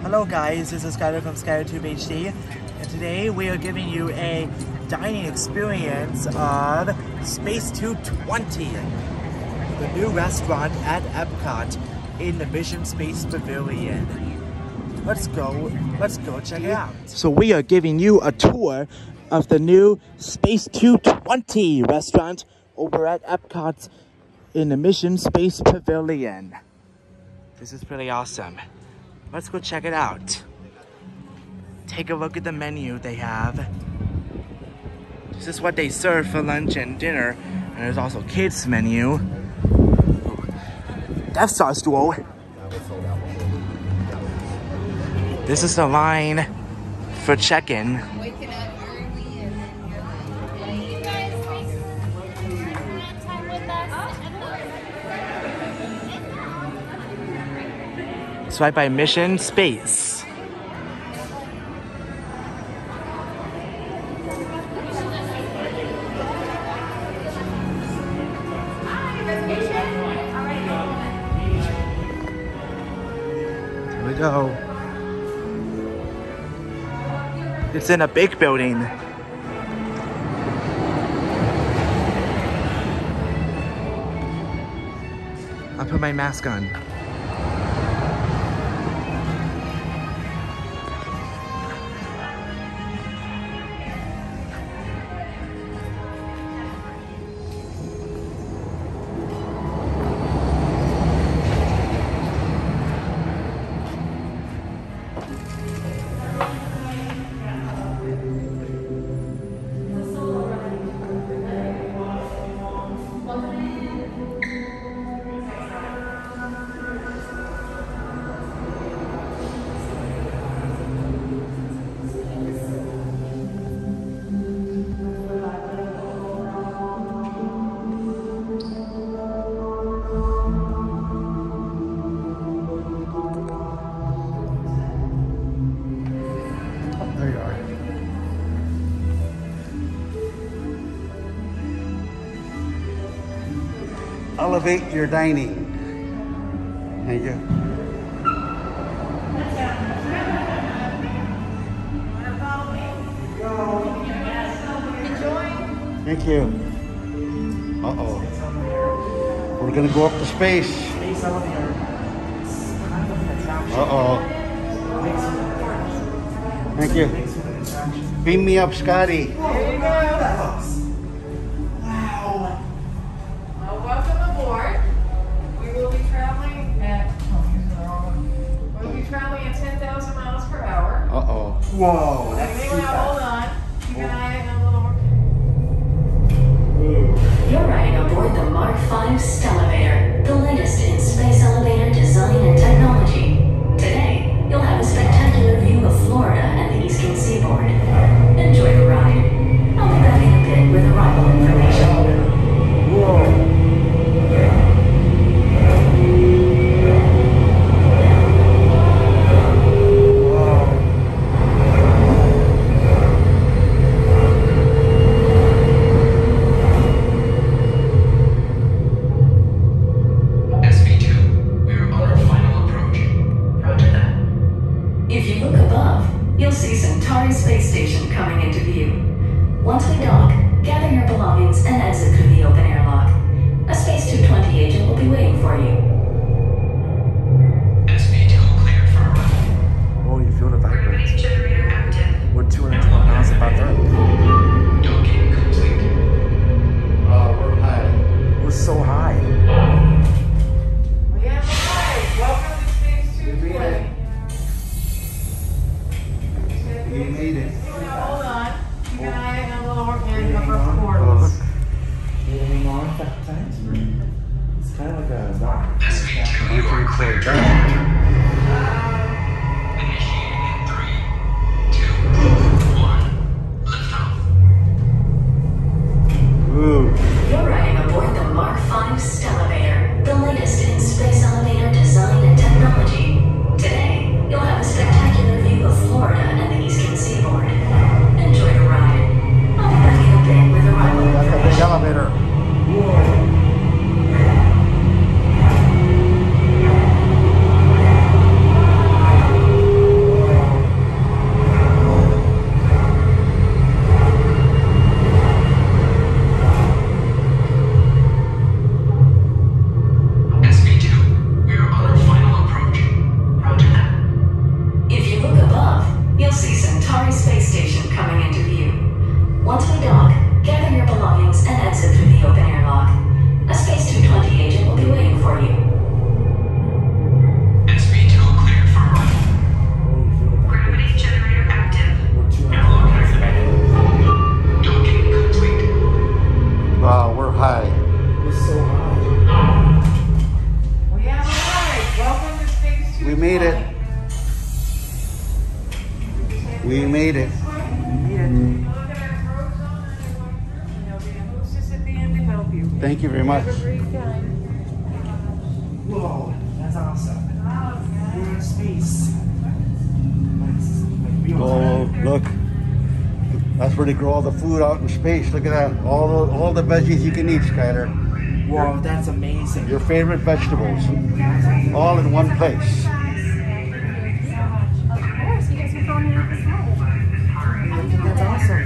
Hello guys, this is Skyler from Skyler TubeHD, and today we are giving you a dining experience of Space 220, the new restaurant at Epcot in the Mission Space Pavilion. Let's go check it out. So we are giving you a tour of the new Space 220 restaurant over at Epcot in the Mission Space Pavilion. This is pretty awesome. Let's go check it out. Take a look at the menu they have. This is what they serve for lunch and dinner. And there's also kids menu. Death Star stool. This is the line for check-in. It's right by Mission Space. Here we go. It's in a big building. I'll put my mask on. Elevate your dining. Thank you. Thank you. Uh-oh. We're gonna go up to space. Space elevator. Uh-oh. Thank you. Beam me up, Scotty. There you go. Wow. Welcome aboard. We will be traveling at 10,000 miles per hour. Uh-oh. Whoa, that's Anyway, too fast. hold on. Keep an eye on a little more. You're riding aboard the Mark V Stellarvator, the latest in space elevator design and technology. Today, you'll have a spectacular view of Florida and the eastern seaboard. Enjoy the ride. I'll be back in a bit with arrival information. Whoa. Space station coming into view. Once we dock, gather your belongings and exit through the open airlock. A Space 220 agent will be waiting for you. SB2 cleared for arrival. Oh, you feel the vibration. Generator active. We're 212 miles above Earth. Docking complete. We're high. We're so high. We have a ride. Welcome to Space 220. We made it. Hold on. Keep an eye on a little more and upper portals. Hang on, it's kind of like a rock. SB2, you are cleared for launch. Initiating in 3, 2, 1. Liftoff. Ooh. You're riding aboard the Mark V Stellarvator, the latest in space elevator design and technology. Today, you'll have a spectacular view of Florida and the eastern seaboard. Enjoy the ride. I'll be back in a bit with arrival That's a big information. elevator. Whoa. made it. We made it. Thank you very much. Whoa, that's awesome. We're in space. Oh, look. That's where they grow all the food out in space. Look at that. All the veggies you can eat, Skyler. Whoa, that's amazing. Your favorite vegetables. All in one place. Of course, you guys can follow me up this way. That's awesome.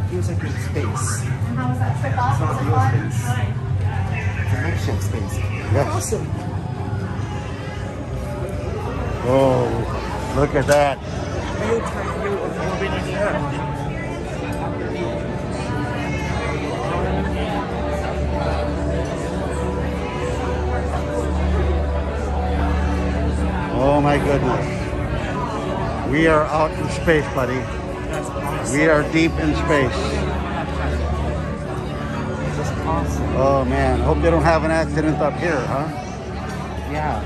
Feels like you're in space. And how was that trip off? It's not Was it real fun? space. It's a makeshift space. Yes. Awesome. Oh, look at that. Real time view of orbiting the Earth. Oh my goodness. We are out in space, buddy. That's awesome. We are deep in space. That's awesome. Oh man, I hope they don't have an accident up here, huh? Yeah.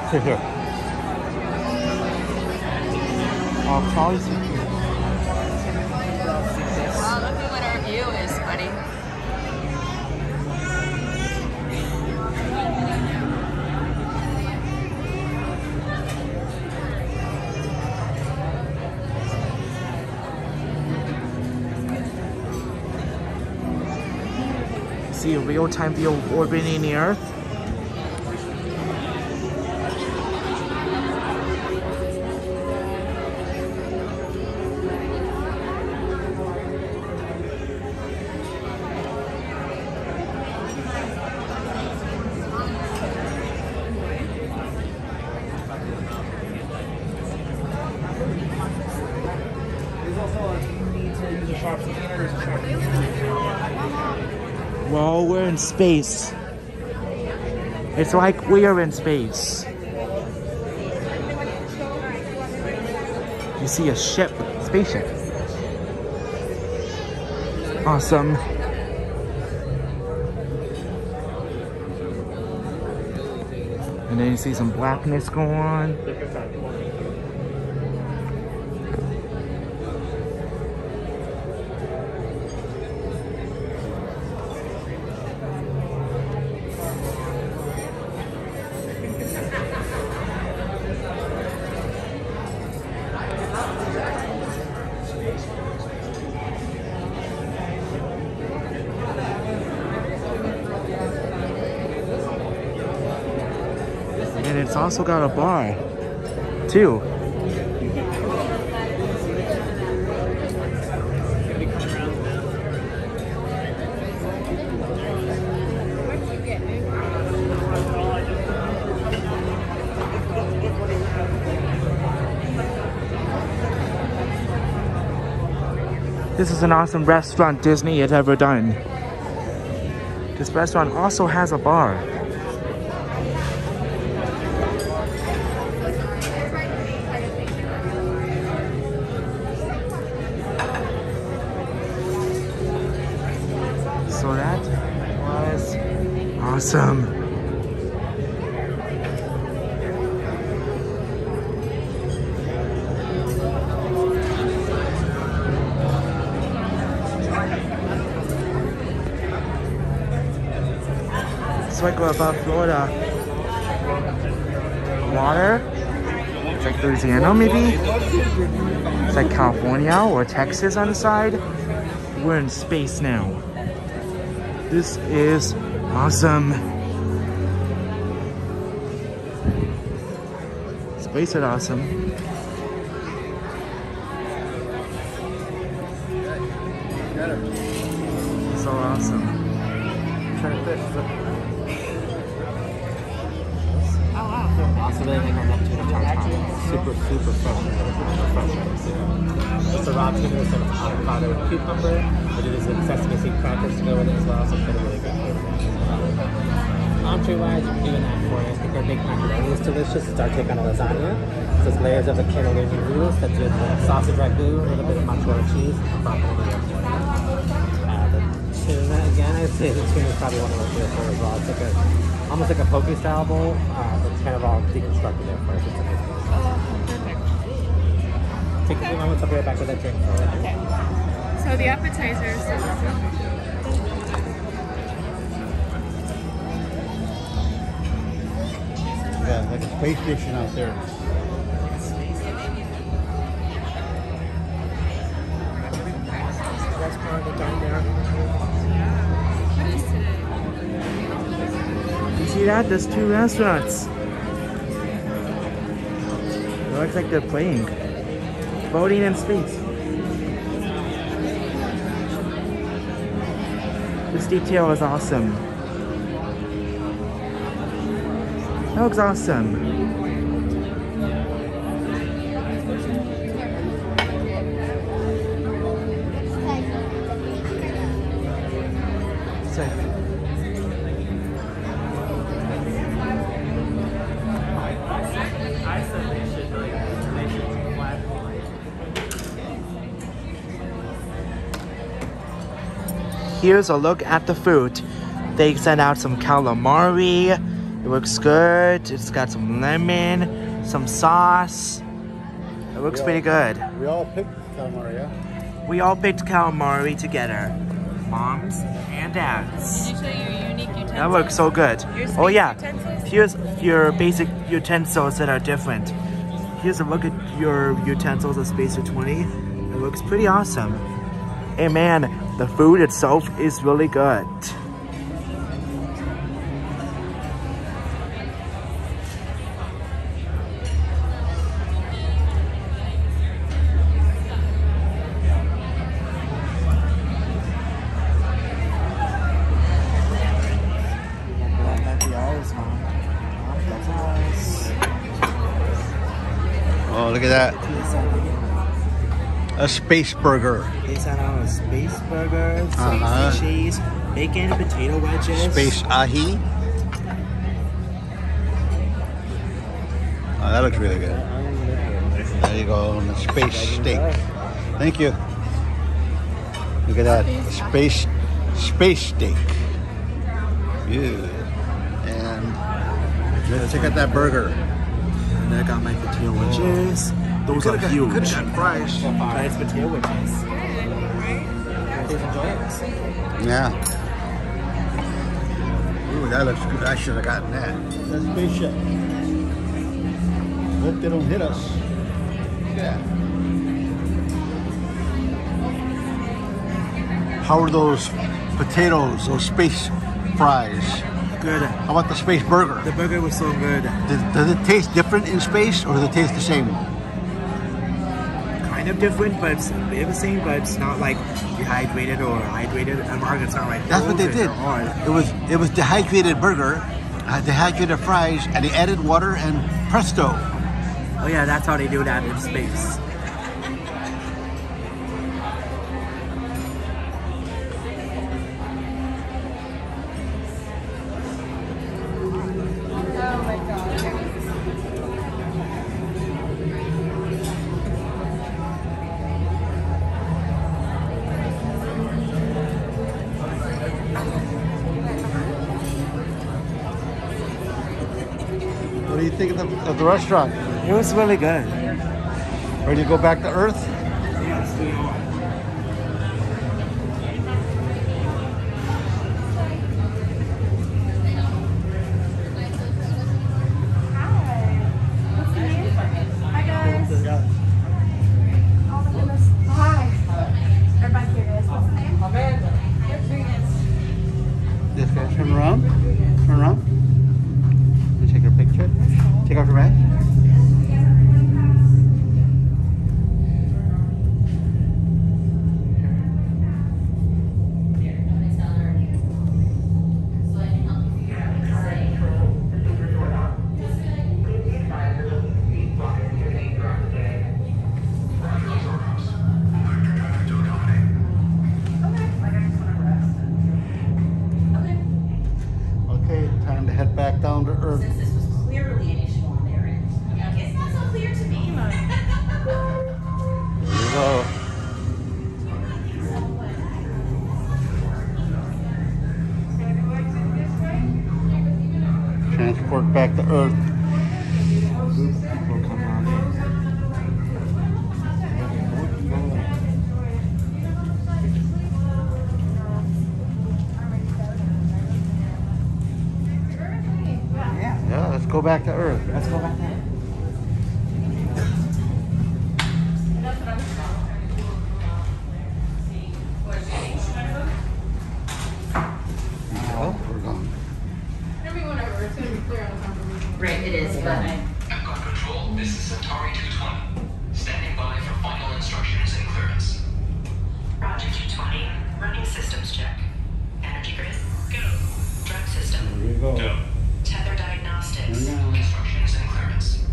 Sit here. Oh, probably see you. Wow, look at what our view is, buddy. See a real-time view of orbiting the Earth. Well, we're in space. It's like we are in space. You see a ship, spaceship. Awesome. And then you see some blackness go on. And it's also got a bar, too. This is an awesome restaurant Disney has ever done. This restaurant also has a bar. So that was awesome. It's like we're above Florida. Water. It's like Louisiana maybe. It's like California or Texas on the side. We're in space now. This is awesome. Space is awesome. So awesome. Also really like on Neptune and tartar. Super fresh and Just a raw chicken with some avocado and cucumber. I do this with sesame seed crackers to go with it as well, so it's been really good. Entree wise, I'm doing that for you. I think our big macaroni is delicious. It's our take on a lasagna. So it's layers of the cannellini mousse that's with sausage ragu, a little bit of mozzarella cheese, and broccoli. The tuna, again, I'd say the tuna is probably one of those here as well. It's like almost like a poke style bowl, but it's kind of all deconstructed there first. It's a nice little sauce. Take a few moments, I'll be right back with that drink. Okay. So the appetizers. Yeah, like a space station out there. Restaurant down there. What is today? You see that? There's 2 restaurants. It looks like they're playing. Floating in space. This detail is awesome. That looks awesome. Here's a look at the food. They sent out some calamari. It looks good. It's got some lemon, some sauce. It looks pretty good. We all picked calamari, yeah? We all picked calamari together. Moms and dads. Did you show your unique utensils? That looks so good. Your Oh yeah, utensils? here's your basic utensils that are different. Here's a look at your utensils of Spacer 20. It looks pretty awesome. Hey man, the food itself is really good. Oh, look at that. A space burger. They sent out a space burger, cheese, bacon, potato wedges. Space ahi. Oh, that looks really good. There you go, and the space steak. Thank you. Look at that, space steak. Yeah. And let's check out that burger. And I got my potato wedges. Those are huge. Could have got fries. Nice potato wedges. Yeah. Ooh, that looks good. I should have gotten that. That's spaceship. Hope they don't hit us. Yeah. How are those potatoes, those space fries? Good. How about the space burger? The burger was so good. Does it taste different in space, or does it taste the same? Kind of different, but it's a bit the same, but it's not like dehydrated or hydrated. It's not like That's what they did. It was dehydrated burger, dehydrated fries, and they added water, and presto. Oh yeah, that's how they do that in space. What do you think of the restaurant? It was really good. Ready to go back to Earth? Yes, we are. Hi guys. Oh my goodness. Hi. Everybody curious. What's the name? Amanda. This guy, turn around. Turn around. You take your picture. Take off your mask. Okay, time to head back down to Earth. Since this was clearly an issue on their end. It's not so clear to me. go. Transport back to Earth. Yeah, let's go back to Earth. Let's go back there. Oh, we're gone. It's going to be clear on the confirmation. Right, it is, but Epcot Control, this is Centauri 220. Standing by for final instructions and clearance. Roger 220. Running systems check. Energy grid. Go. Drug system. Here we go. Tether diagnostics. Instructions and clearance.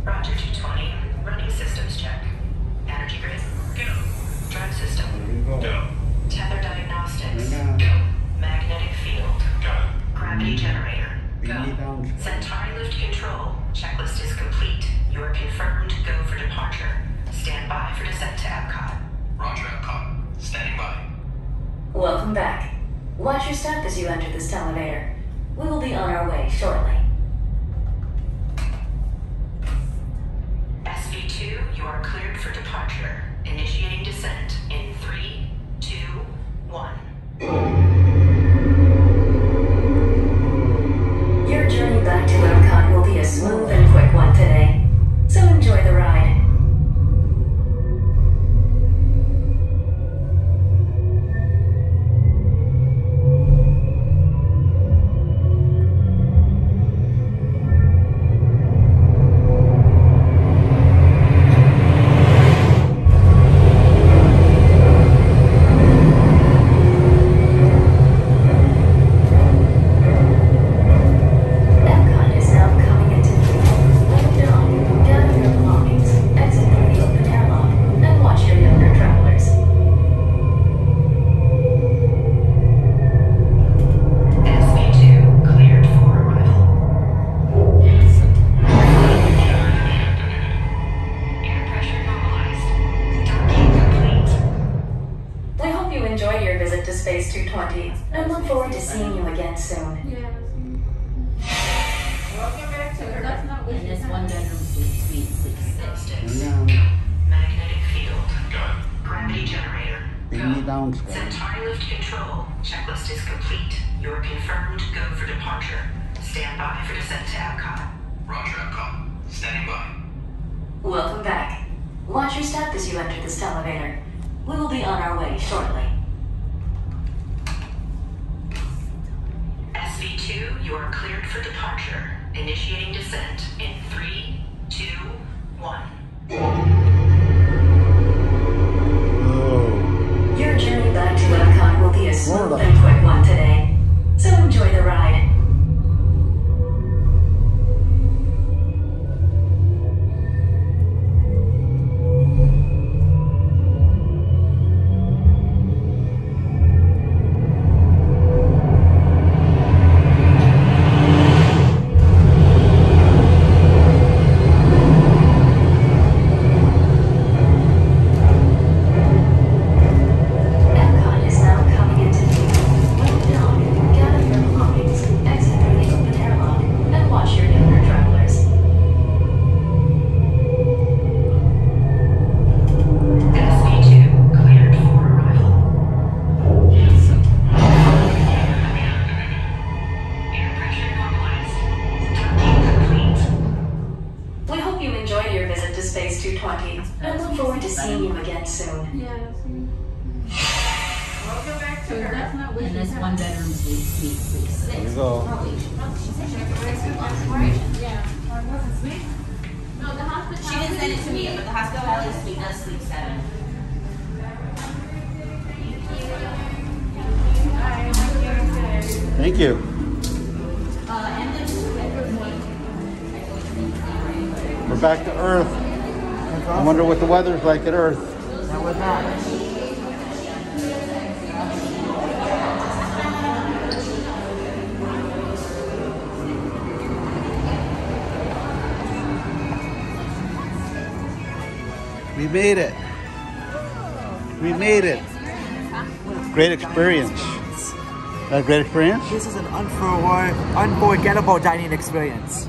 Roger 220. Running systems check. Energy grid. Go. Drug system. Here we go. Tether diagnostics. Go. Magnetic field. Go. Gravity generator. Go. Beam me down. Centauri lift control. Checklist is complete. You are confirmed. Go for departure. Stand by for descent to Epcot. Roger, Epcot. Standing by. Welcome back. Watch your step as you enter the Stellarvator. We will be on our way shortly. SV2, you are cleared for departure. Initiating descent in 3, 2, 1. Your journey back to Epcot will be a smooth and quick one today, so enjoy the ride. Epcot is now coming into view. Slow down, gather your belongings, exit through the open airlock, and watch your younger travelers. SV2 cleared for arrival. Air pressure normalized. Docking complete. We hope you enjoyed your visit to Space 220 and look forward to seeing you again soon. Welcome back to Earth. That's not what and this one bedroom suite 66. Magnetic field. Go. Gravity generator. Beam me down, Skyler. Centauri lift control. Checklist is complete. You are confirmed. Go for departure. Stand by for descent to Epcot. Roger, Epcot. Standing by. Welcome back. Watch your step as you enter the Stellarvator. We will be on our way shortly. SV2, you are cleared for departure. Initiating descent in 3, 2, 1. Oh. Your journey back to Epcot will be a smooth Florida. and quick one today, so enjoy the ride. Epcot is now coming into view. Slow down, gather your belongings, exit through the open airlock, and watch your younger travelers. SV2 cleared for arrival. Air pressure normalized. Docking complete. We hope you enjoyed your visit to Space 220 and look forward to seeing you again soon. Welcome back to Earth. That's not what And this one bedroom suite 66. Here we go. No, the hospital. She didn't send it to me, but the hospitality suite does sleep 7. Thank you. And this We're back to Earth. I wonder what the weather's like at Earth. Now we're back. We made it. We made it. Great experience. A great experience? This is an unforgettable dining experience.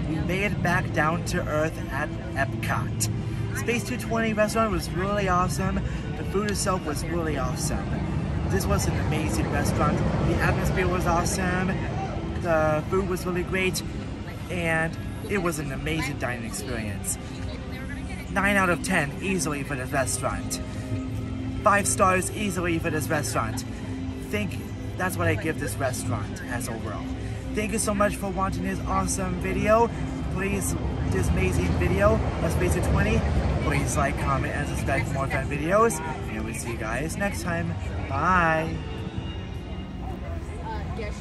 We made it back down to earth at Epcot. Space 220 restaurant was really awesome. The food itself was really awesome. This was an amazing restaurant. The atmosphere was awesome. The food was really great. And it was an amazing dining experience. 9 out of 10 easily for this restaurant. 5 stars easily for this restaurant. That's what I give this restaurant as overall. Thank you so much for watching this awesome video. Please, this amazing video of Space 220. Please like, comment, and subscribe for more fun videos. And we'll see you guys next time. Bye. Yes.